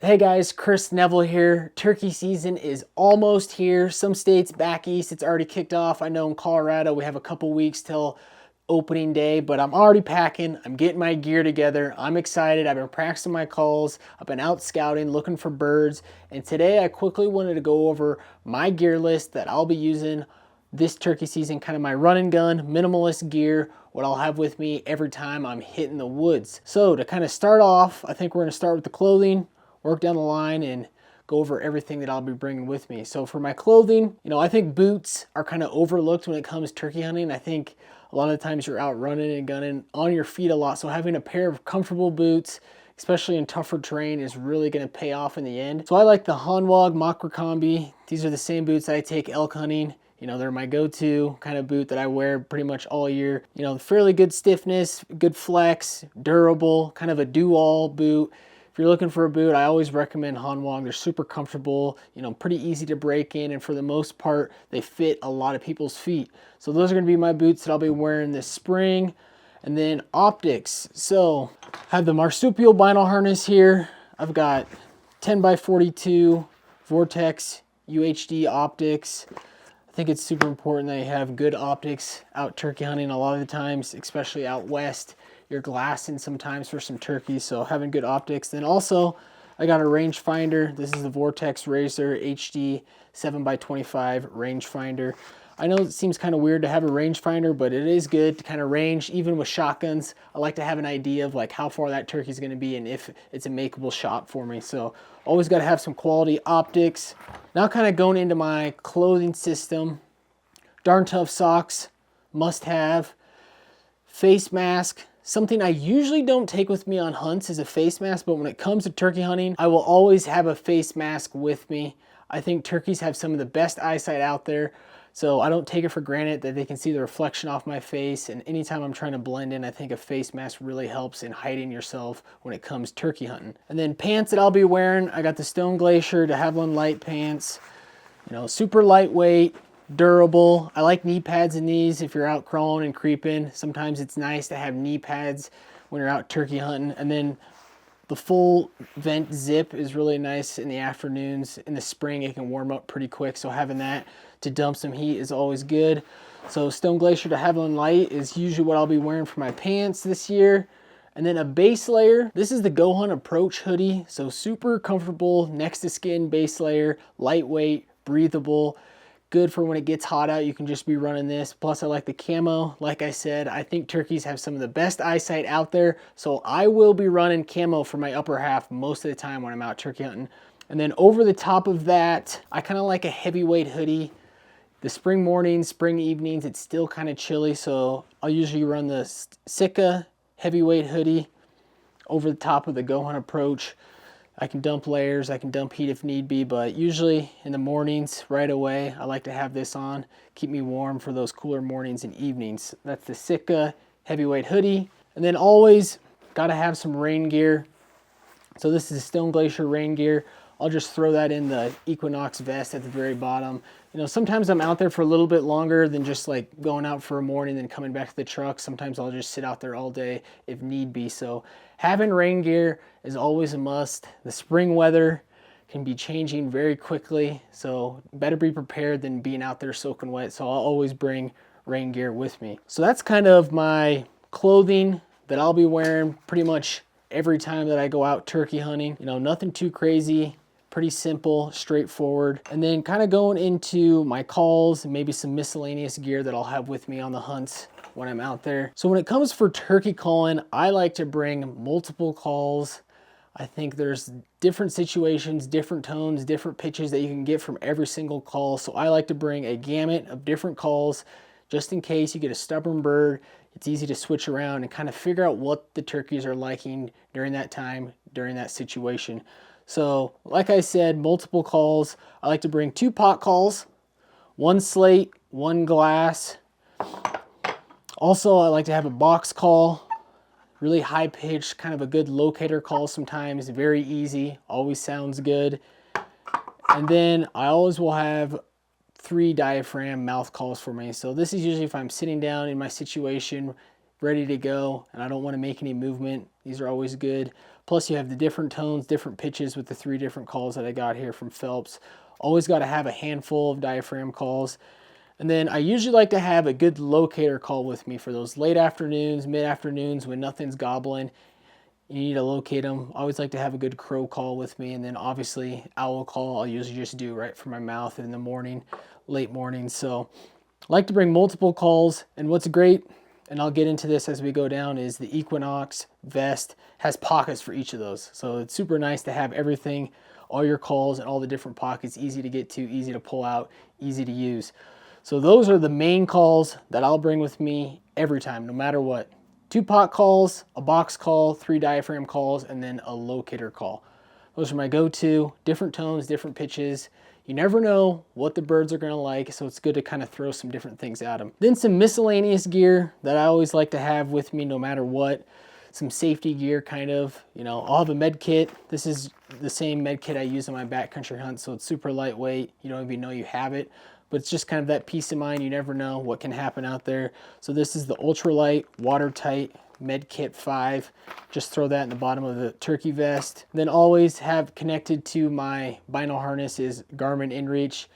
Hey guys, Chris Neville here. Turkey season is almost here. Some states back east, it's already kicked off. I know in Colorado we have a couple weeks till opening day, but I'm already packing. I'm getting my gear together. I'm excited. I've been practicing my calls. I've been out scouting, looking for birds. And today I quickly wanted to go over my gear list that I'll be using this turkey season, kind of my run and gun, minimalist gear, what I'll have with me every time I'm hitting the woods. So to kind of start off, I think we're gonna start with the clothing, work down the line and go over everything that I'll be bringing with me. So for my clothing, I think boots are kind of overlooked when it comes turkey hunting. I think a lot of the times you're out running and gunning on your feet a lot. So having a pair of comfortable boots, especially in tougher terrain, is really going to pay off in the end. So I like the Hanwag Makra Combi. These are the same boots that I take elk hunting. They're my go-to kind of boot that I wear pretty much all year. Fairly good stiffness, good flex, durable, kind of a do-all boot. If you're looking for a boot, I always recommend Hanwag. They're super comfortable, pretty easy to break in, and for the most part, they fit a lot of people's feet. So those are gonna be my boots that I'll be wearing this spring. And then optics. So I have the marsupial vinyl harness here. I've got 10x42 Vortex UHD optics. I think it's super important that you have good optics out turkey hunting. A lot of the times, especially out west, you're glassing sometimes for some turkeys, so having good optics. Then also, I got a rangefinder. This is the Vortex Razor HD 7x25 rangefinder. I know it seems kind of weird to have a rangefinder, but it is good to kind of range, even with shotguns. I like to have an idea of like how far that turkey is going to be and if it's a makeable shot for me. So always got to have some quality optics. Now kind of going into my clothing system. Darn Tough socks, must have. Face mask. Something I usually don't take with me on hunts is a face mask, but when it comes to turkey hunting, I will always have a face mask with me. I think turkeys have some of the best eyesight out there, so I don't take it for granted that they can see the reflection off my face, and anytime I'm trying to blend in, I think a face mask really helps in hiding yourself when it comes turkey hunting. And then pants that I'll be wearing, I got the Stone Glacier de Havilland light pants, super lightweight, durable. I like knee pads in these if you're out crawling and creeping. Sometimes it's nice to have knee pads when you're out turkey hunting. And then the full vent zip is really nice in the afternoons. In the spring, it can warm up pretty quick, so having that to dump some heat is always good. So Stone Glacier de Havilland light is usually what I'll be wearing for my pants this year. And then a base layer. This is the goHUNT Approach hoodie. So super comfortable, next to skin base layer, lightweight, breathable. Good for when it gets hot out, you can just be running this. Plus I like the camo. Like I said, I think turkeys have some of the best eyesight out there, so I will be running camo for my upper half most of the time when I'm out turkey hunting. And then over the top of that, I kind of like a heavyweight hoodie. The spring mornings, spring evenings, it's still kind of chilly, so I'll usually run the Sitka heavyweight hoodie over the top of the goHUNT Approach. I can dump layers, I can dump heat if need be, but usually in the mornings right away, I like to have this on, keep me warm for those cooler mornings and evenings. That's the Sitka heavyweight hoodie. And then always gotta have some rain gear. So this is the Stone Glacier rain gear. I'll just throw that in the Equinox vest at the very bottom. Sometimes I'm out there for a little bit longer than just like going out for a morning and coming back to the truck. Sometimes I'll just sit out there all day if need be. So having rain gear is always a must. The spring weather can be changing very quickly, so better be prepared than being out there soaking wet. So I'll always bring rain gear with me. So that's kind of my clothing that I'll be wearing pretty much every time that I go out turkey hunting. Nothing too crazy. Pretty simple, straightforward. And then kind of going into my calls and maybe some miscellaneous gear that I'll have with me on the hunts when I'm out there. So when it comes for turkey calling, I like to bring multiple calls. I think there's different situations, different tones, different pitches that you can get from every single call. So I like to bring a gamut of different calls just in case you get a stubborn bird. It's easy to switch around and kind of figure out what the turkeys are liking during that time, during that situation. So like I said, multiple calls. I like to bring 2 pot calls, 1 slate, 1 glass. Also, I like to have a box call, really high pitched, kind of a good locator call sometimes, very easy, always sounds good. And then I always will have 3 diaphragm mouth calls for me. So this is usually if I'm sitting down in my situation, ready to go, and I don't want to make any movement. These are always good. Plus you have the different tones, different pitches with the 3 different calls that I got here from Phelps. Always got to have a handful of diaphragm calls. And then I usually like to have a good locator call with me for those late afternoons, mid-afternoons when nothing's gobbling. You need to locate them. I always like to have a good crow call with me, and then obviously owl call I'll usually just do right from my mouth in the morning, late morning. So I like to bring multiple calls, and what's great, and I'll get into this as we go down, is the Equinox vest has pockets for each of those. So it's super nice to have everything, all your calls and all the different pockets, easy to get to, easy to pull out, easy to use. So those are the main calls that I'll bring with me every time, no matter what. 2 pot calls, a box call, 3 diaphragm calls, and then a locator call. Those are my go-to, different tones, different pitches. You never know what the birds are gonna like, so it's good to kind of throw some different things at them. Then some miscellaneous gear that I always like to have with me no matter what. Some safety gear kind of, you know, I'll have a med kit. This is the same med kit I use on my backcountry hunt, so it's super lightweight. You don't even know you have it, but it's just kind of that peace of mind. You never know what can happen out there. So this is the ultralight, watertight med kit 5. Just throw that in the bottom of the turkey vest. Then always have connected to my vinyl harness is Garmin InReach.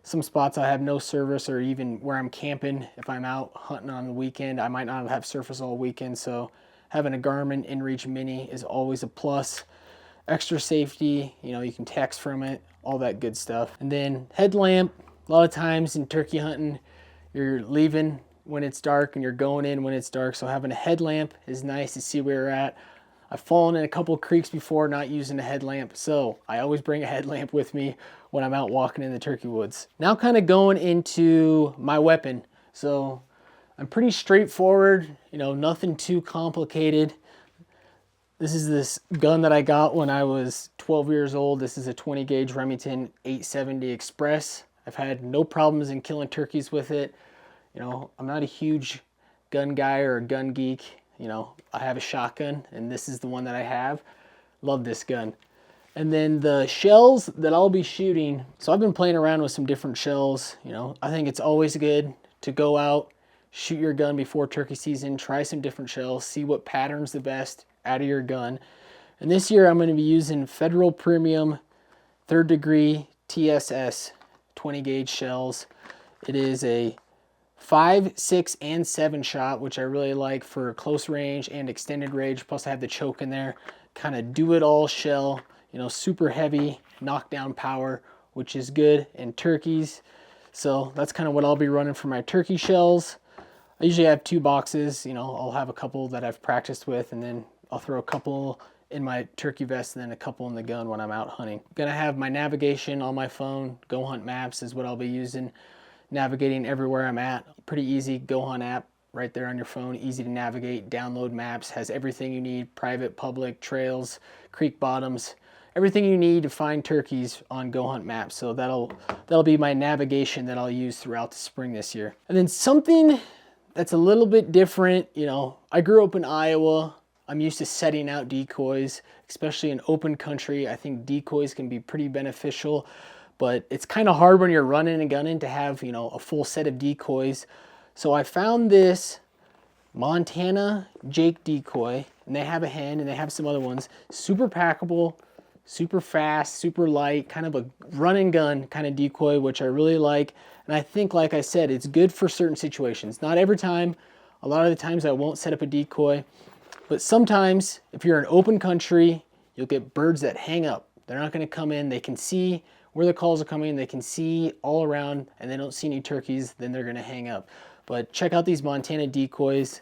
Some spots I have no service, or even where I'm camping, if I'm out hunting on the weekend, I might not have surface all weekend. So having a Garmin InReach Mini is always a plus. Extra safety, you know, you can text from it, all that good stuff. And then headlamp. A lot of times in turkey hunting, you're leaving when it's dark and you're going in when it's dark. So having a headlamp is nice to see where you're at. I've fallen in a couple of creeks before not using a headlamp, so I always bring a headlamp with me when I'm out walking in the turkey woods. Now kind of going into my weapon. So I'm pretty straightforward, you know, nothing too complicated. This is this gun that I got when I was 12 years old. This is a 20 gauge Remington 870 Express. I've had no problems in killing turkeys with it. You know, I'm not a huge gun guy or a gun geek. You know, I have a shotgun, and this is the one that I have. Love this gun. And then the shells that I'll be shooting. So I've been playing around with some different shells. You know, I think it's always good to go out, shoot your gun before turkey season, try some different shells, see what pattern's the best out of your gun. And this year I'm going to be using Federal Premium 3rd degree TSS 20 gauge shells. It is a 5, 6, and 7 shot, which I really like for close range and extended range. Plus I have the choke in there. Kind of do-it-all shell, you know, super heavy knockdown power, which is good in turkeys. So that's kind of what I'll be running for my turkey shells. I usually have 2 boxes. You know, I'll have a couple that I've practiced with, and then I'll throw a couple in my turkey vest and then a couple in the gun when I'm out hunting. Gonna have my navigation on my phone. GoHUNT Maps is what I'll be using, navigating everywhere I'm at. Pretty easy. GoHUNT app right there on your phone, easy to navigate. Download maps, has everything you need, private, public, trails, creek bottoms, everything you need to find turkeys on GoHUNT Maps. So that'll be my navigation that I'll use throughout the spring this year. And then something that's a little bit different, you know, I grew up in Iowa. I'm used to setting out decoys, especially in open country. I think decoys can be pretty beneficial, but it's kind of hard when you're running and gunning to have, you know, a full set of decoys. So I found this Montana Jake decoy, and they have a hen and they have some other ones. Super packable, super fast, super light, kind of a run and gun kind of decoy, which I really like. And I think, like I said, it's good for certain situations. Not every time. A lot of the times I won't set up a decoy. But sometimes, if you're in open country, you'll get birds that hang up. They're not going to come in. They can see where the calls are coming. They can see all around, and they don't see any turkeys. Then they're going to hang up. But check out these Montana decoys.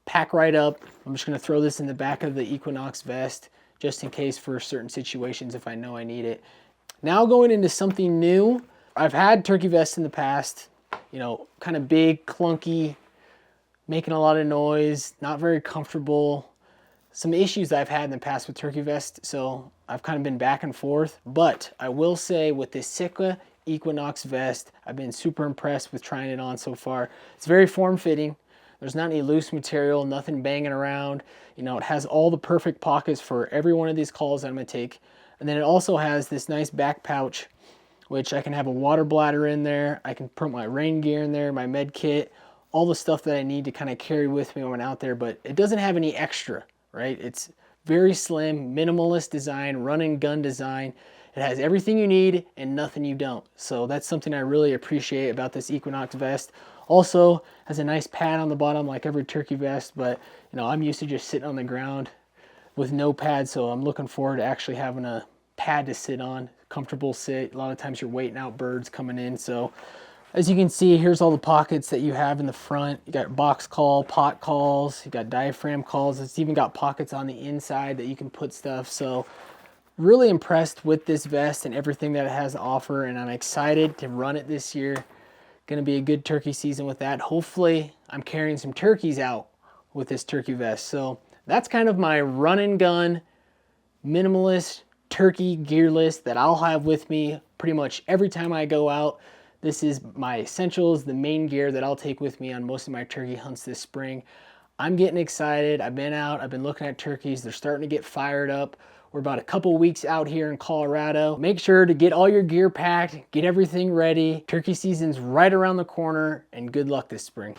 Pack right up. I'm just going to throw this in the back of the Equinox vest, just in case for certain situations if I know I need it. Now going into something new. I've had turkey vests in the past. You know, kind of big, clunky, making a lot of noise, not very comfortable. Some issues I've had in the past with turkey vest, so I've kind of been back and forth. But I will say with this Sitka Equinox vest, I've been super impressed with trying it on so far. It's very form-fitting. There's not any loose material, nothing banging around. You know, it has all the perfect pockets for every one of these calls that I'm going to take. And then it also has this nice back pouch, which I can have a water bladder in there. I can put my rain gear in there, my med kit, all the stuff that I need to kind of carry with me when I'm out there, but it doesn't have any extra, right? It's very slim, minimalist design, run and gun design. It has everything you need and nothing you don't. So that's something I really appreciate about this Equinox vest. Also has a nice pad on the bottom like every turkey vest, but you know, I'm used to just sitting on the ground with no pad, so I'm looking forward to actually having a pad to sit on, comfortable sit. A lot of times you're waiting out birds coming in. So as you can see, here's all the pockets that you have in the front. You got box call, pot calls, you got diaphragm calls. It's even got pockets on the inside that you can put stuff. So really impressed with this vest and everything that it has to offer, and I'm excited to run it this year. Going to be a good turkey season with that. Hopefully I'm carrying some turkeys out with this turkey vest. So that's kind of my run and gun minimalist turkey gear list that I'll have with me pretty much every time I go out. This is my essentials, the main gear that I'll take with me on most of my turkey hunts this spring. I'm getting excited. I've been out, I've been looking at turkeys. They're starting to get fired up. We're about a couple weeks out here in Colorado. Make sure to get all your gear packed, get everything ready. Turkey season's right around the corner, and good luck this spring.